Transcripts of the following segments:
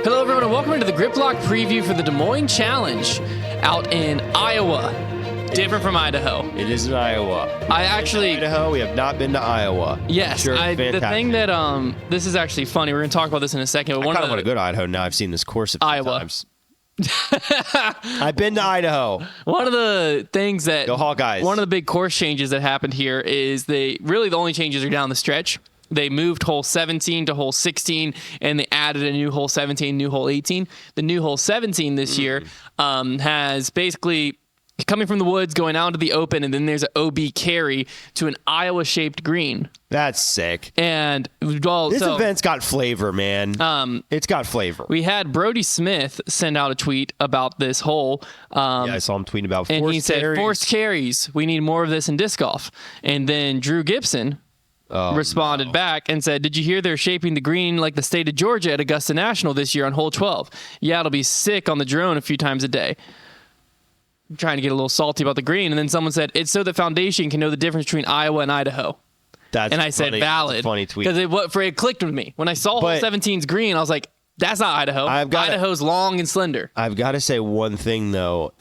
Hello, everyone, and welcome into the Grip Lock preview for the Des Moines Challenge out in Iowa. Different from Idaho. It is in Iowa. Idaho. We have not been to Iowa. Yes, sure, the thing that this is actually funny. We're going to talk about this in a second. But I kind of want to go to Idaho now. I've seen this course a few Iowa. times. I've been to Idaho. One of the things that Go Hawkeyes. One of the big course changes that happened here is the only changes are down the stretch. They moved hole 17 to hole 16, and they added a new hole 17, new hole 18. The new hole 17 this year has basically coming from the woods, going out into the open, and then there's an OB carry to an Iowa-shaped green. That's sick. And this event's got flavor, man. It's got flavor. We had Brody Smith send out a tweet about this hole. I saw him tweeting about forced carries. And he said, forced carries. We need more of this in disc golf. And then Drew Gibson responded back and said, did you hear they're shaping the green like the state of Georgia at Augusta National this year on hole 12? Yeah, it'll be sick on the drone a few times a day. I'm trying to get a little salty about the green. And then someone said, it's so the foundation can know the difference between Iowa and Idaho. And I said, valid. That's a funny tweet. Because it clicked with me. When I saw hole 17's green, I was like, that's not Idaho. Idaho's long and slender. I've got to say one thing, though.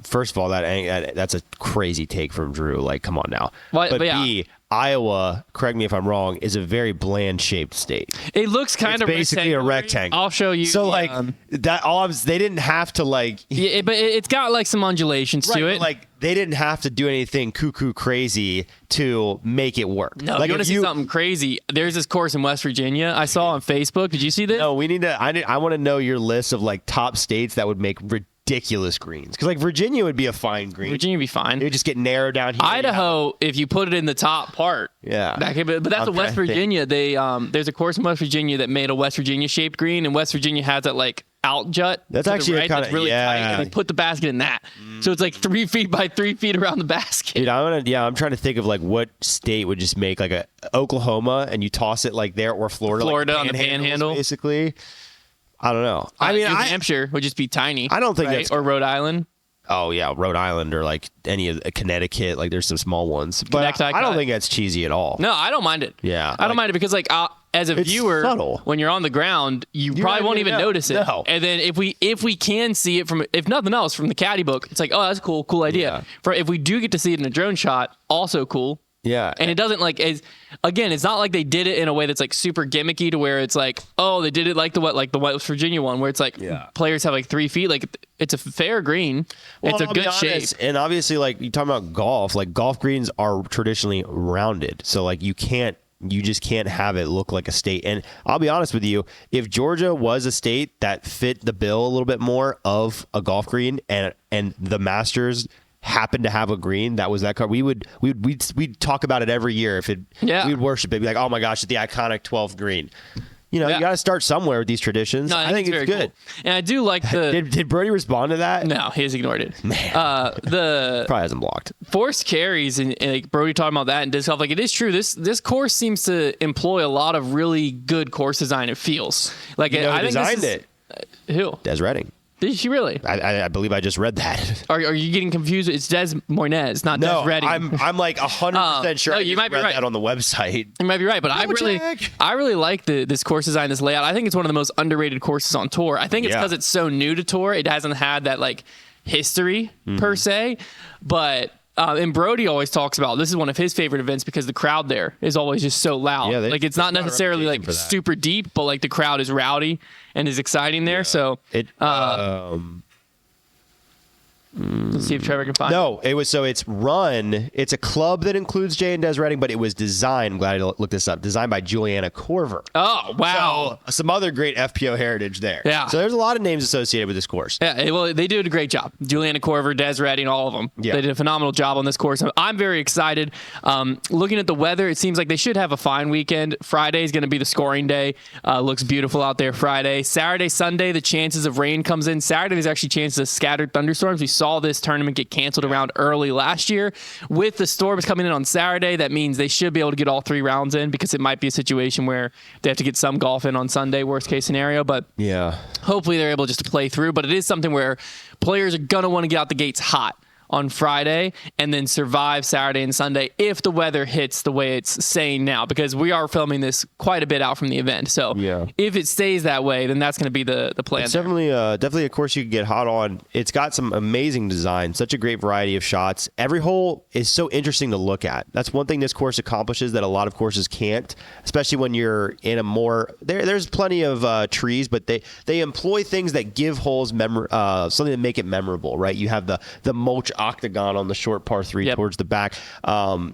First of all, that's a crazy take from Drew. Like, come on now. But B, Iowa, correct me if I'm wrong, is a very bland-shaped state. It looks kind of basically a rectangle. I'll show you. So, they didn't have to, like... Yeah, but it's got, like, some undulations to it. Like, they didn't have to do anything cuckoo crazy to make it work. No, like, you want to see something crazy? There's this course in West Virginia I saw on Facebook. Did you see this? No, we need to... I want to know your list of, like, top states that would make ridiculous greens, because like Virginia would be a fine green. Virginia would be fine. It would just get narrowed down here. Idaho, if you put it in the top part, but that's a West Virginia. They there's a course in West Virginia that made a West Virginia shaped green, and West Virginia has that like out jut. That's actually that's really tight, and they put the basket in that, so it's like 3 feet by 3 feet around the basket. Dude, I'm trying to think of like what state would just make like a Oklahoma, and you toss it like there, or Florida like on the panhandle, basically. I don't know. New Hampshire would just be tiny. I don't think that's... Or Rhode Island. Oh, yeah, Rhode Island or like any of Connecticut. Like there's some small ones. But I don't think that's cheesy at all. No, I don't mind it. Yeah. I don't mind it because like as a viewer, subtle. When you're on the ground, you probably won't even notice it. No. And then if we can see it from, if nothing else, from the caddy book, it's like, oh, that's cool idea. Yeah. If we do get to see it in a drone shot, also cool. Yeah. And it doesn't it's not like they did it in a way that's like super gimmicky to where it's like, oh, they did it like the West Virginia one where it's like players have like 3 feet. Like it's a fair green. Well, it's a good shape. And obviously, like you talking about golf, like golf greens are traditionally rounded. So like you just can't have it look like a state. And I'll be honest with you, if Georgia was a state that fit the bill a little bit more of a golf green and the Masters happened to have a green that was that card, we'd talk about it every year. We'd worship it, be like, oh my gosh, it's the iconic 12th green. You got to start somewhere with these traditions. No, I think it's good. Cool. And I do like the... Did Brody respond to that? No, he has ignored it. Man. Probably hasn't blocked. Forced carries, and like Brody talking about that and disc golf, like it is true. This course seems to employ a lot of really good course design, it feels. Like who designed it? Who? Des Redding. Did she really? I believe I just read that. Are you getting confused? It's Des Moines, not Des Redding. I'm like 100% sure. No, you might be right. That on the website. You might be right, but I really like this course design, this layout. I think it's one of the most underrated courses on tour. I think it's because it's so new to tour. It hasn't had that like history per se, but. And Brody always talks about this is one of his favorite events because the crowd there is always just so loud. Yeah, like it's not necessarily like super deep, but like the crowd is rowdy and is exciting there. So let's see if Trevor can find it's run. It's a club that includes Jay and Des Redding, but it was designed. I'm glad I looked this up. Designed by Juliana Korver. Oh, wow. So some other great FPO heritage there. Yeah. So there's a lot of names associated with this course. Yeah, well, they did a great job. Juliana Korver, Des Redding, all of them. Yeah. They did a phenomenal job on this course. I'm very excited. Looking at the weather, it seems like they should have a fine weekend. Friday is going to be the scoring day. Looks beautiful out there Friday. Saturday, Sunday, the chances of rain comes in. Saturday, there's actually chances of scattered thunderstorms. We saw this tournament get canceled around early last year. With the storms coming in on Saturday, that means they should be able to get all 3 rounds in because it might be a situation where they have to get some golf in on Sunday, worst case scenario. But hopefully they're able just to play through. But it is something where players are going to want to get out the gates hot on Friday and then survive Saturday and Sunday if the weather hits the way it's saying now, because we are filming this quite a bit out from the event. So if it stays that way, then that's going to be the plan. It's definitely a course you can get hot on. It's got some amazing design, such a great variety of shots. Every hole is so interesting to look at. That's one thing this course accomplishes that a lot of courses can't, especially when you're in a more there's plenty of trees, but they employ things that give holes something to make it memorable, right? You have the mulch octagon on the short par 3 towards the back.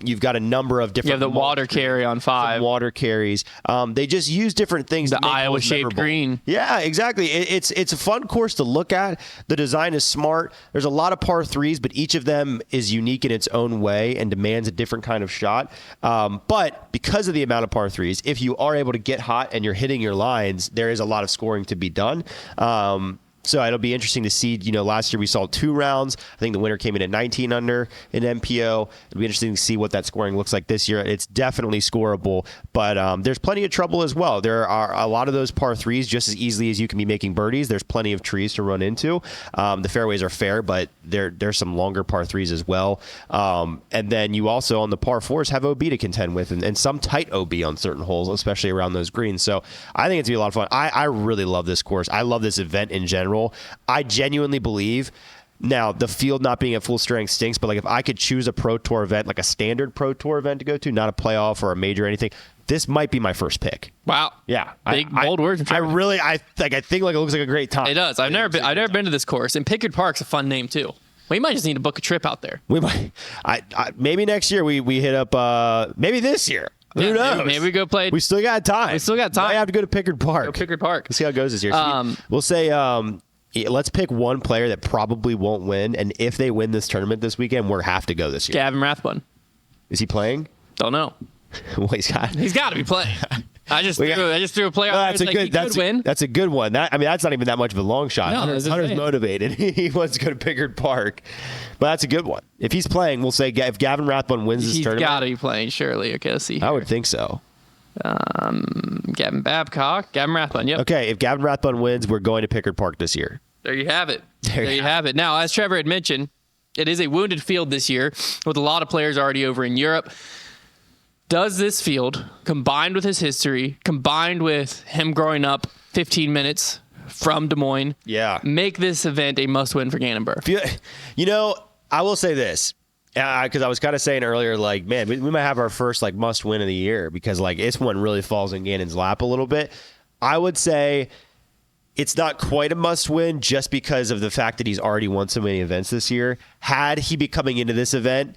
You've got a number of different. You have the water carry on 5. Water carries. They just use different things. The Iowa shaped green. Yeah, exactly. It's a fun course to look at. The design is smart. There's a lot of par 3s, but each of them is unique in its own way and demands a different kind of shot. But because of the amount of par 3s, if you are able to get hot and you're hitting your lines, there is a lot of scoring to be done. So it'll be interesting to see. Last year we saw 2 rounds. I think the winner came in at 19 under in MPO. It'll be interesting to see what that scoring looks like this year. It's definitely scoreable, but there's plenty of trouble as well. There are a lot of those par 3s just as easily as you can be making birdies. There's plenty of trees to run into. The fairways are fair, but there's some longer par 3s as well. And then you also on the par 4s have OB to contend with, and some tight OB on certain holes, especially around those greens. So I think it's going to be a lot of fun. I really love this course. I love this event in general. I genuinely believe, now the field not being at full strength stinks, but like if I could choose a Pro Tour event, like a standard Pro Tour event to go to, not a playoff or a major or anything, this might be my first pick. Wow. Yeah. Big, bold words. I think it looks like a great time. It does. I've never been to this course, and Pickard Park's a fun name too. We might just need to book a trip out there. We might. Maybe next year we hit up. Maybe this year. Who knows? Maybe we go play. We still got time. I have to go to Pickard Park. Go Pickard Park. Let's see how it goes this year. We'll say let's pick one player that probably won't win, and if they win this tournament this weekend, we'll have to go this year. Gavin Rathbun. Is he playing? Don't know. Well, he's got to be playing. I just threw a player out there. Could win. That's a good one. That's not even that much of a long shot. No, Hunter's motivated. He wants to go to Pickard Park. But that's a good one. If he's playing, we'll say if Gavin Rathbun wins this tournament. He's got to be playing, surely. Okay, let's see here. I would think so. Gavin Babcock. Gavin Rathbun, yep. Okay, if Gavin Rathbun wins, we're going to Pickard Park this year. There you have it. There you have it. Now, as Trevor had mentioned, it is a wounded field this year with a lot of players already over in Europe. Does this field, combined with his history, combined with him growing up 15 minutes from Des Moines, make this event a must-win for Gannon Buhr? I will say this, because I was kind of saying earlier, like, man, we might have our first must-win of the year because this one really falls in Gannon's lap a little bit. I would say it's not quite a must-win just because of the fact that he's already won so many events this year. Had he be coming into this event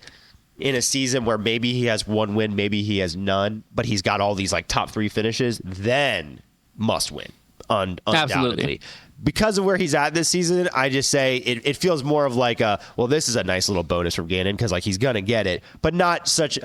in a season where maybe he has one win, maybe he has none, but he's got all these top 3 finishes, then must win, undoubtedly. Absolutely. Because of where he's at this season, I just say it feels more of this is a nice little bonus from Gannon because he's gonna get it, but not such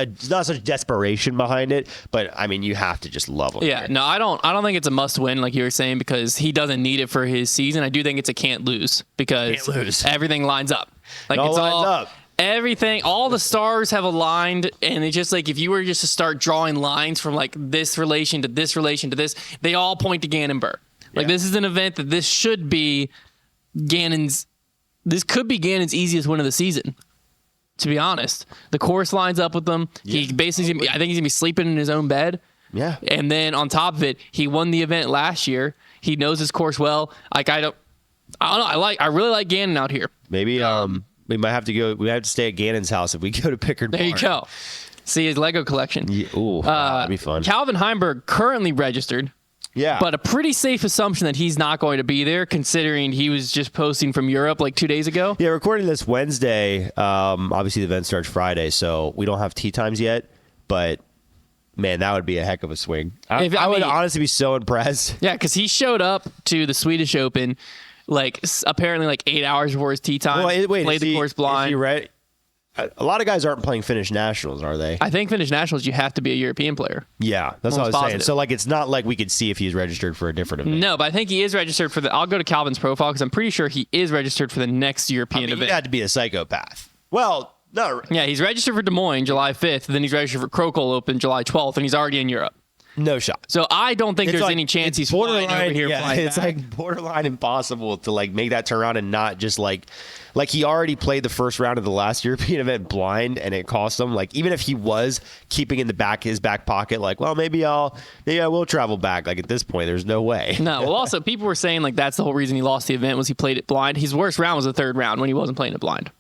desperation behind it. But I mean, you have to just love him. Yeah, no, I don't think it's a must win like you were saying because he doesn't need it for his season. I do think it's a can't lose because everything lines up. It's lines all up. Everything, all the stars have aligned, and it's just if you were just to start drawing lines from this relation to this relation to this, they all point to Gannon Buhr. This is an event that this should be this could be Gannon's easiest win of the season. To be honest, the course lines up with them. Yeah. He basically, I think he's gonna be sleeping in his own bed. Yeah. And then on top of it, he won the event last year. He knows his course well. I don't know. I really like Gannon out here. Maybe we might have to go. We have to stay at Gannon's house if we go to Pickard Park. There you go. See his Lego collection. Yeah, that'd be fun. Calvin Heimberg currently registered. Yeah. But a pretty safe assumption that he's not going to be there, considering he was just posting from Europe 2 days ago. Yeah, recording this Wednesday. Obviously, the event starts Friday, so we don't have tee times yet. But, man, that would be a heck of a swing. I would honestly be so impressed. Yeah, because he showed up to the Swedish Open, apparently 8 hours before his tee time. Well, played the course blind. Is he ready? A lot of guys aren't playing Finnish Nationals, are they? I think Finnish Nationals, you have to be a European player. Yeah, that's what I was saying. So, it's not like we could see if he's registered for a different event. No, but I think he is registered for I'll go to Calvin's profile because I'm pretty sure he is registered for the next European event. You had to be a psychopath. Well, no. Yeah, he's registered for Des Moines July 5th, then he's registered for Krokol Open July 12th, and he's already in Europe. No shot. So I don't think It's there's like- any chance it's he's flying over here. Flying it's back. like borderline impossible to like make that turn around and not just like he already played the first round of the last European event blind and it cost him. Like even if he was keeping in his back pocket, like, well, maybe I will travel back. Like at this point, there's no way. No. Well, also people were saying like that's the whole reason he lost the event was he played it blind. His worst round was the third round when he wasn't playing it blind.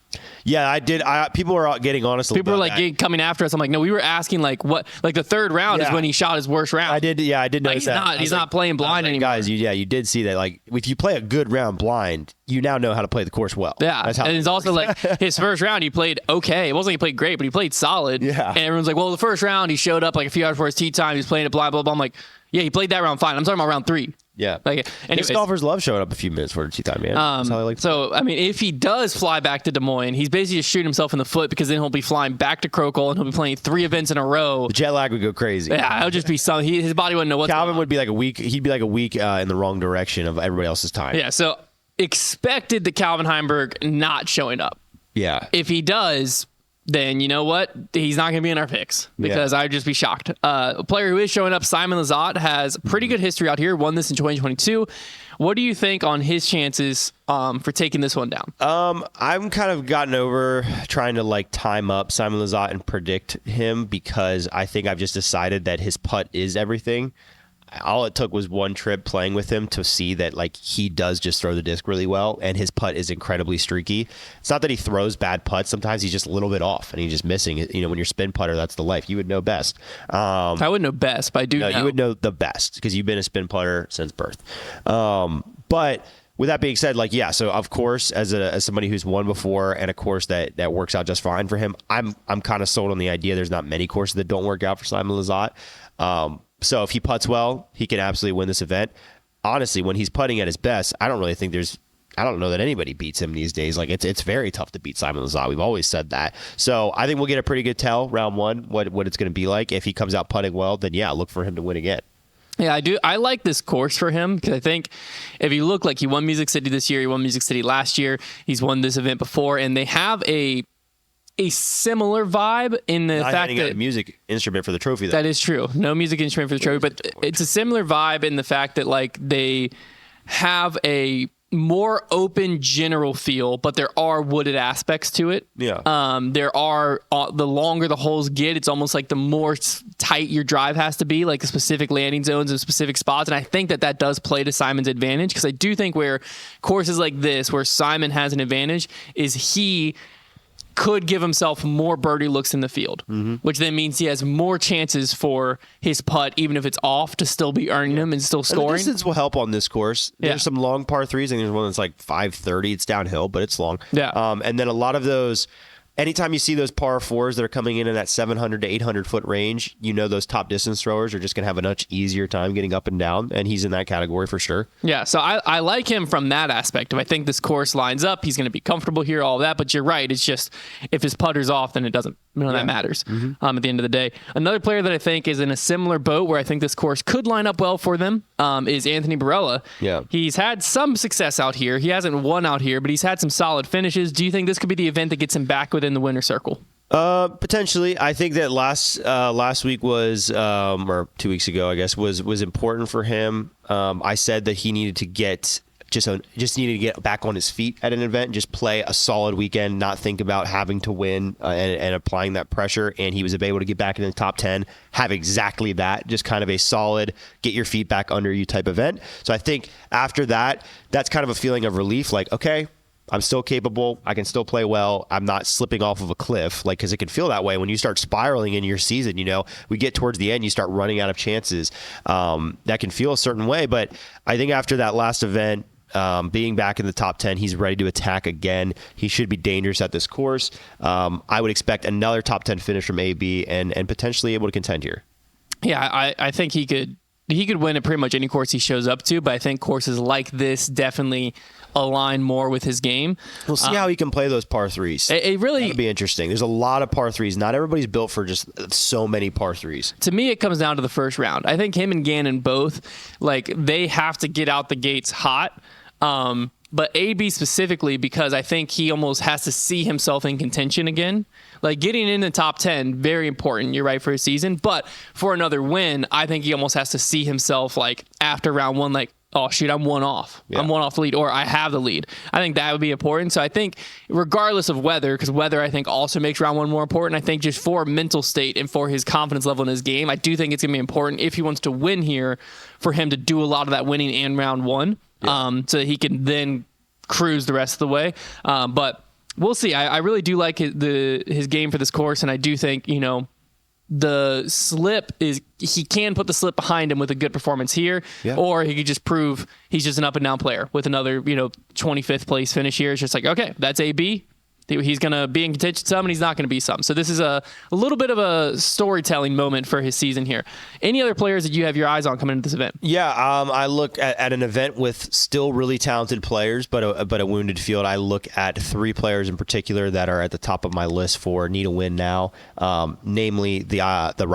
Yeah, I did. People were getting honest. People were about like that. coming after us. I'm like, no, we were asking like what, like the third round is Yeah. when he shot his worst round. I did. Yeah, I did Like, notice that. he's not playing blind anymore. Guys, you did see that. Like if you play a good round blind, you now know how to play the course well. Yeah, That's how and it's also like his first round he played okay. It wasn't like he played great, but he played solid. Yeah. And everyone's like, well, the first round he showed up like a few hours before his tee time. He was playing it blind, blah, blah. I'm like, yeah, he played that round fine. I'm talking about round 3. Yeah. Like, anyways, These golfers love showing up a few minutes for the tee time, man. That's how they like to so, I mean, if he does fly back to Des Moines, he's basically just shooting himself in the foot because then he'll be flying back to Crokle and he'll be playing 3 events in a row. The jet lag would go crazy. Yeah, it'll just be some. His body wouldn't know what's Calvin going on. would be like a week. He'd be like a week in the wrong direction of everybody else's time. Yeah, so expected the Calvin Heimberg not showing up. Yeah. If he does, then you know what? He's not going to be in our picks because I'd just be shocked. A player who is showing up, Simon Lizotte, has pretty good history out here. Won this in 2022. What do you think on his chances for taking this one down? I'm kind of gotten over trying to like time up Simon Lizotte and predict him because I think I've just decided that his putt is everything. All it took was one trip playing with him to see that like he does just throw the disc really well and his putt is incredibly streaky. It's not that he throws bad putts. Sometimes he's just a little bit off and he's just missing it. You know, when you're spin putter, that's the life. You would know best. I wouldn't know best, but I do know. You would know the best because you've been a spin putter since birth. But with that being said, like, yeah, so of course, as somebody who's won before and a course that works out just fine for him, I'm kind of sold on the idea there's not many courses that don't work out for Simon Lizotte. So if he putts well, he can absolutely win this event. Honestly, when he's putting at his best, I don't really think I don't know that anybody beats him these days. Like it's very tough to beat Simon Lizotte. We've always said that. So I think we'll get a pretty good tell round 1 what it's going to be like. If he comes out putting well, then yeah, look for him to win again. Yeah, I do. I like this course for him because I think if you look like he won Music City this year, he won Music City last year, he's won this event before, and they have a similar vibe in the fact handing out that a music instrument for the trophy. Though. that is true. No music instrument for the trophy, but it's a similar vibe in the fact that like they have a more open general feel, but there are wooded aspects to it. Yeah. There are the longer the holes get, it's almost like the more tight your drive has to be, like the specific landing zones and specific spots. And I think that does play to Simon's advantage because I do think where courses like this, where Simon has an advantage, is he could give himself more birdie looks in the field, which then means he has more chances for his putt, even if it's off, to still be earning them and still And the scoring. distance will help on this course. There's some long par 3s, and there's one that's like 530. It's downhill, but it's long. Yeah. And then a lot of those, anytime you see those par 4s that are coming in that 700 to 800 foot range, you know those top distance throwers are just going to have a much easier time getting up and down, and he's in that category for sure. Yeah, so I like him from that aspect. If I think this course lines up, he's going to be comfortable here, all of that. But you're right. It's just if his putter's off, then it doesn't. None of that matters at the end of the day. Another player that I think is in a similar boat where I think this course could line up well for them is Anthony Barella. Yeah. He's had some success out here. He hasn't won out here, but he's had some solid finishes. Do you think this could be the event that gets him back within the winner's circle? Potentially. I think that last week was, or 2 weeks ago, I guess, was important for him. I said that he needed to get just needed to get back on his feet at an event and just play a solid weekend, not think about having to win and applying that pressure. And he was able to get back in the top 10, have exactly that, just kind of a solid get your feet back under you type event. So I think after that, that's kind of a feeling of relief. Like, okay, I'm still capable. I can still play well. I'm not slipping off of a cliff, like, because it can feel that way when you start spiraling in your season. You know, we get towards the end, you start running out of chances. That can feel a certain way. But I think after that last event, being back in the top 10, he's ready to attack again. He should be dangerous at this course. I would expect another top 10 finish from AB and potentially able to contend here. Yeah, I think he could win at pretty much any course he shows up to, but I think courses like this definitely align more with his game. We'll see how he can play those par 3s. It really That'll be interesting. There's a lot of par 3s. Not everybody's built for just so many par 3s. To me, it comes down to the first round. I think him and Gannon both, like, they have to get out the gates hot. But AB specifically, because I think he almost has to see himself in contention again. Like getting in the top 10, very important, you're right, for his season. But for another win, I think he almost has to see himself like after round one, like, oh, shoot, I'm one off. Yeah. I'm one off the lead, or I have the lead. I think that would be important. So I think regardless of weather, because weather I think also makes round one more important, I think just for mental state and for his confidence level in his game, I do think it's going to be important if he wants to win here for him to do a lot of that winning in round one. So that he can then cruise the rest of the way. But we'll see. I really do like his game for this course, and I do think, the slip is, he can put the slip behind him with a good performance here, or he could just prove he's just an up and down player with another, 25th place finish here. It's just like, okay, that's AB. He's going to be in contention some, and he's not going to be some. So this is a little bit of a storytelling moment for his season here. Any other players that you have your eyes on coming into this event? Yeah, I look at an event with still really talented players, but a wounded field. I look at 3 players in particular that are at the top of my list for need a win now, namely the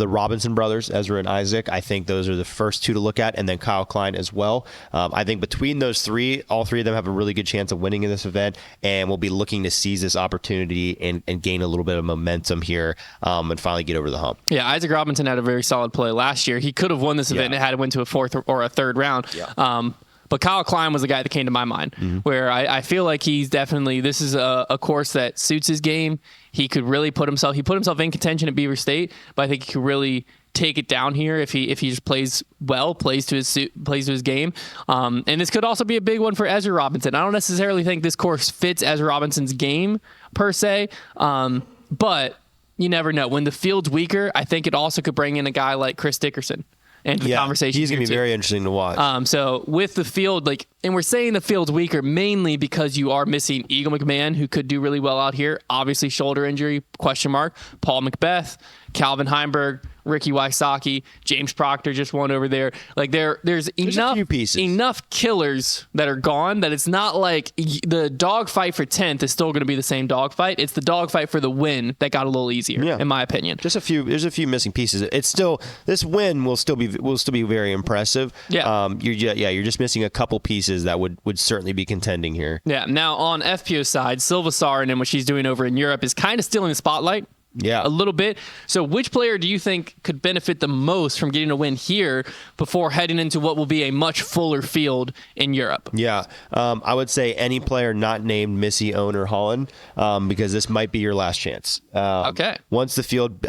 Robinson brothers, Ezra and Isaac. I think those are the first 2 to look at, and then Kyle Klein as well. I think between those 3, all 3 of them have a really good chance of winning in this event, and we'll be looking to seize this opportunity and gain a little bit of momentum here and finally get over the hump. Yeah, Isaac Robinson had a very solid play last year. He could have won this event and had to win to a 4th or a 3rd round. Yeah. But Kyle Klein was the guy that came to my mind, where I feel like he's definitely, this is a course that suits his game. He could really put himself in contention at Beaver State, but I think he could really take it down here if he just plays well, plays to his game. And this could also be a big one for Ezra Robinson. I don't necessarily think this course fits Ezra Robinson's game per se, but you never know. When the field's weaker, I think it also could bring in a guy like Chris Dickerson into the conversation. He's going to be very interesting to watch. So with the field, and we're saying the field's weaker mainly because you are missing Eagle McMahon, who could do really well out here. Obviously, shoulder injury, question mark. Paul Macbeth, Calvin Heimberg, Ricky Wysocki, James Proctor just won over there. There's enough killers that are gone that it's not like the dogfight for 10th is still going to be the same dogfight. It's the dogfight for the win that got a little easier, in my opinion. There's a few missing pieces. It's still, this win will still be very impressive. Yeah. You're just missing a couple pieces that would certainly be contending here. Yeah. Now on FPO's side, Silva Saran and what she's doing over in Europe is kind of stealing the spotlight. Yeah, a little bit. So which player do you think could benefit the most from getting a win here before heading into what will be a much fuller field in Europe? Yeah, I would say any player not named Missy, Owen, or Holland, because this might be your last chance. Okay. Once the field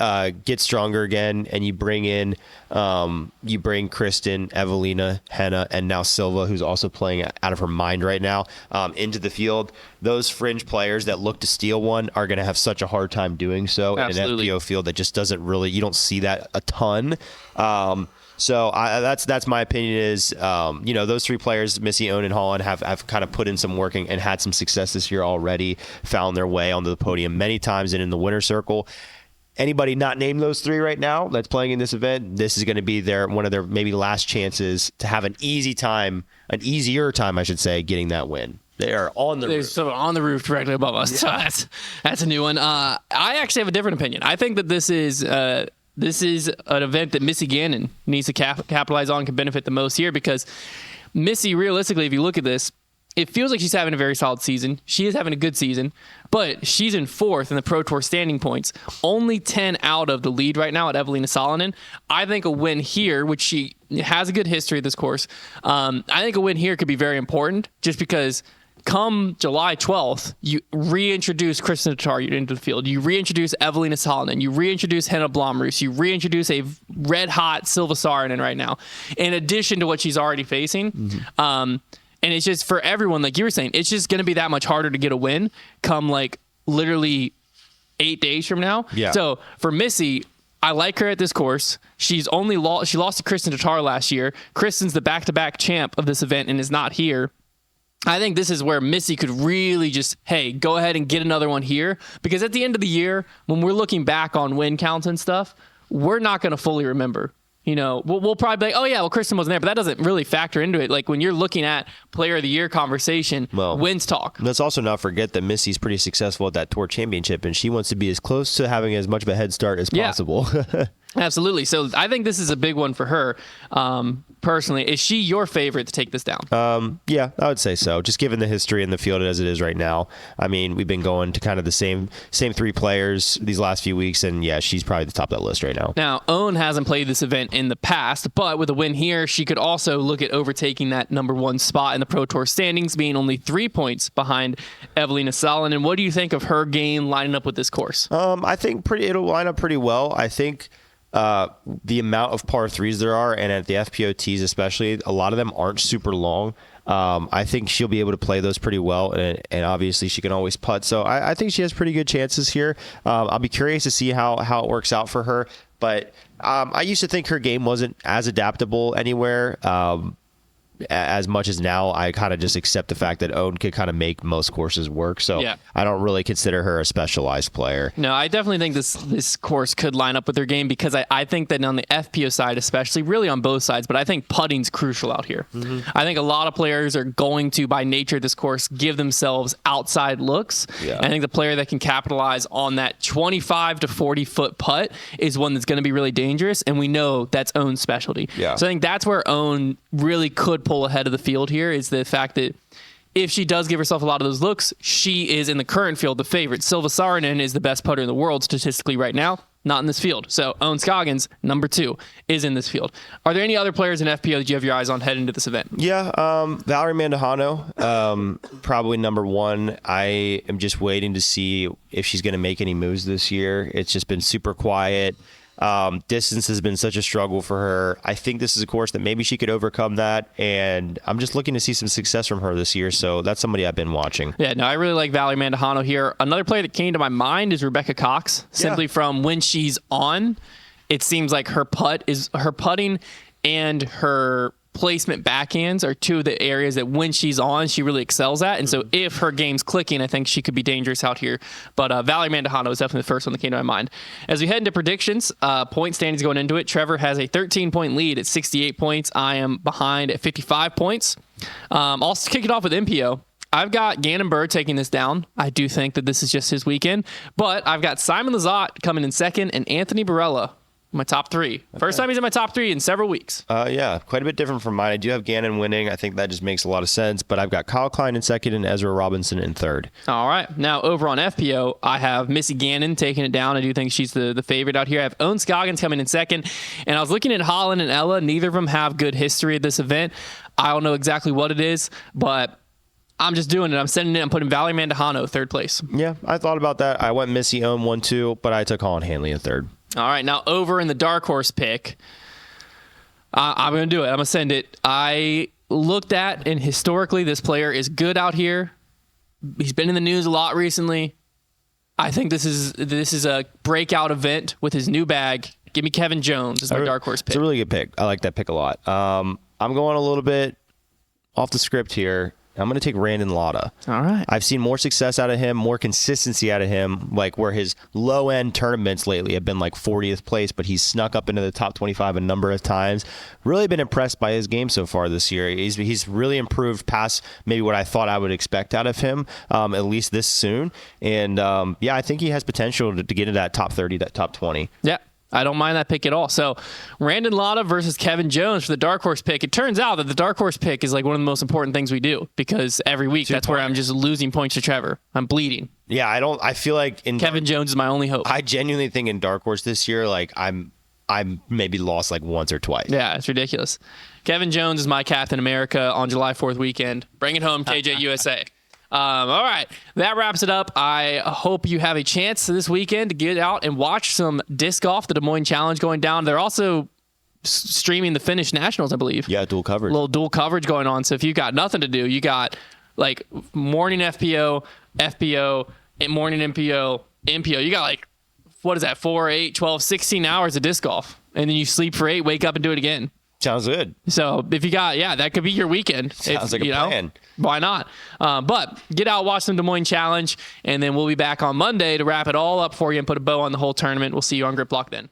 gets stronger again and you bring Kristen, Evelina, Henna, and now Silva, who's also playing out of her mind right now, into the field, those fringe players that look to steal one are going to have such a hard time doing so. Absolutely. In an FPO field that just doesn't really, you don't see that a ton. So that's my opinion is, those 3 players, Missy, Owen, and Holland, have kind of put in some work and had some success this year already, found their way onto the podium many times and in the winner's circle. Anybody not named those 3 right now that's playing in this event, this is going to be one of their maybe last chances to have an easier time, I should say, getting that win. They are on the roof. So on the roof directly above us. Yeah. So that's a new one. I actually have a different opinion. I think that this is an event that Missy Ganon needs to capitalize on, can benefit the most here, because Missy, realistically, if you look at this, it feels like she's having a very solid season. She is having a good season, but she's in 4th in the Pro Tour standing points, only 10 out of the lead right now at Evelina Salonen. I think a win here, which she has a good history of this course, I think a win here could be very important, just because come July 12th, you reintroduce Kristen Tatar into the field. You reintroduce Evelina Salonen. You reintroduce Henna Blomroos. You reintroduce a red-hot Silva Saran right now, in addition to what she's already facing. Mm-hmm. And it's just, for everyone, like you were saying, it's just going to be that much harder to get a win come literally 8 days from now. Yeah. So for Missy, I like her at this course. She lost to Kristen Tatar last year. Kristen's the back-to-back champ of this event and is not here. I think this is where Missy could really just, go ahead and get another one here. Because at the end of the year, when we're looking back on win counts and stuff, we're not going to fully remember. We'll probably be like, Kristen wasn't there, but that doesn't really factor into it. Like when you're looking at Player of the Year conversation, wins talk. Let's also not forget that Missy's pretty successful at that Tour Championship, and she wants to be as close to having as much of a head start as possible. Absolutely. So I think this is a big one for her. Personally, is she your favorite to take this down? Yeah, I would say so. Just given the history in the field as it is right now. I mean, we've been going to kind of the same 3 players these last few weeks, and yeah, she's probably the top of that list right now. Now, Owen hasn't played this event in the past, but with a win here, she could also look at overtaking that number 1 spot in the Pro Tour standings, being only 3 points behind Evelina Salin. And what do you think of her game lining up with this course? I think it'll line up pretty well. I think the amount of par 3s there are, and at the FPOTs especially, a lot of them aren't super long. I think she'll be able to play those pretty well, and obviously she can always putt. So I think she has pretty good chances here. I'll be curious to see how it works out for her. But I used to think her game wasn't as adaptable anywhere. As much as now, I kind of just accept the fact that Owen could kind of make most courses work. So yeah. I don't really consider her a specialized player. No, I definitely think this course could line up with her game, because I think that on the FPO side, especially, really on both sides, but I think putting's crucial out here. Mm-hmm. I think a lot of players are going to, by nature of this course, give themselves outside looks. Yeah. I think the player that can capitalize on that 25 to 40 foot putt is one that's going to be really dangerous, and we know that's Owen's specialty. Yeah. So I think that's where Owen really could pull ahead of the field here, is the fact that if she does give herself a lot of those looks, she is in the current field the favorite. Silva Saran is the best putter in the world statistically right now, not in this field. So Owen Scoggins, number 2, is in this field. Are there any other players in FPO that you have your eyes on heading into this event? Yeah, Valerie Mandujano, probably number 1. I am just waiting to see if she's going to make any moves this year. It's just been super quiet. Distance has been such a struggle for her. I think this is a course that maybe she could overcome that, and I'm just looking to see some success from her this year, so that's somebody I've been watching. Yeah, no, I really like Valerie Mandujano here. Another player that came to my mind is Rebecca Cox, simply from when she's on. It seems like her putting and her placement backhands are 2 of the areas that when she's on, she really excels at. And so if her game's clicking, I think she could be dangerous out here. But Valerie Mandujano is definitely the first one that came to my mind. As we head into predictions, point standings going into it, Trevor has a 13-point lead at 68 points. I am behind at 55 points. I'll kick it off with MPO. I've got Gannon Buhr taking this down. I do think that this is just his weekend. But I've got Simon Lizotte coming in second and Anthony Barella my top 3. Okay. First time he's in my top 3 in several weeks. Yeah, quite a bit different from mine. I do have Gannon winning. I think that just makes a lot of sense. But I've got Kyle Klein in second and Ezra Robinson in third. All right. Now, over on FPO, I have Missy Ganon taking it down. I do think she's the favorite out here. I have Owen Scoggins coming in second. And I was looking at Holland and Ella. Neither of them have good history at this event. I don't know exactly what it is, but I'm just doing it. I'm sending it. I'm putting Valerie Mandujano third place. Yeah, I thought about that. I went Missy Owen 1-2, but I took Holland Hanley in third. All right, now over in the dark horse pick, I'm going to do it. I'm going to send it. I looked at, and historically, this player is good out here. He's been in the news a lot recently. I think this is a breakout event with his new bag. Give me Kevin Jones as my dark horse pick. It's a really good pick. I like that pick a lot. I'm going a little bit off the script here. I'm going to take Randon Lotta. All right. I've seen more success out of him, more consistency out of him, like where his low-end tournaments lately have been like 40th place, but he's snuck up into the top 25 a number of times. Really been impressed by his game so far this year. He's really improved past maybe what I thought I would expect out of him, at least this soon. And, I think he has potential to get into that top 30, that top 20. Yeah. I don't mind that pick at all. So, Randon Lotta versus Kevin Jones for the dark horse pick. It turns out that the dark horse pick is like one of the most important things we do, because every week that's where I'm just losing points to Trevor. I'm bleeding. Yeah, I feel like Kevin Jones is my only hope. I genuinely think in dark horse this year, like I'm maybe lost like once or twice. Yeah, it's ridiculous. Kevin Jones is my Captain America on July 4th weekend. Bring it home, KJ USA. All right, that wraps it up. I hope you have a chance this weekend to get out and watch some disc golf, the Des Moines Challenge going down. They're also streaming the Finnish Nationals, I believe. Yeah, dual coverage. A little dual coverage going on. So if you've got nothing to do, you got like morning FPO, and morning MPO. You got like, what is that, 4, 8, 12, 16 hours of disc golf. And then you sleep for 8, wake up and do it again. Sounds good. So if you got, that could be your weekend. Sounds like a plan. Why not? But get out, watch some Des Moines Challenge, and then we'll be back on Monday to wrap it all up for you and put a bow on the whole tournament. We'll see you on Grip Block then.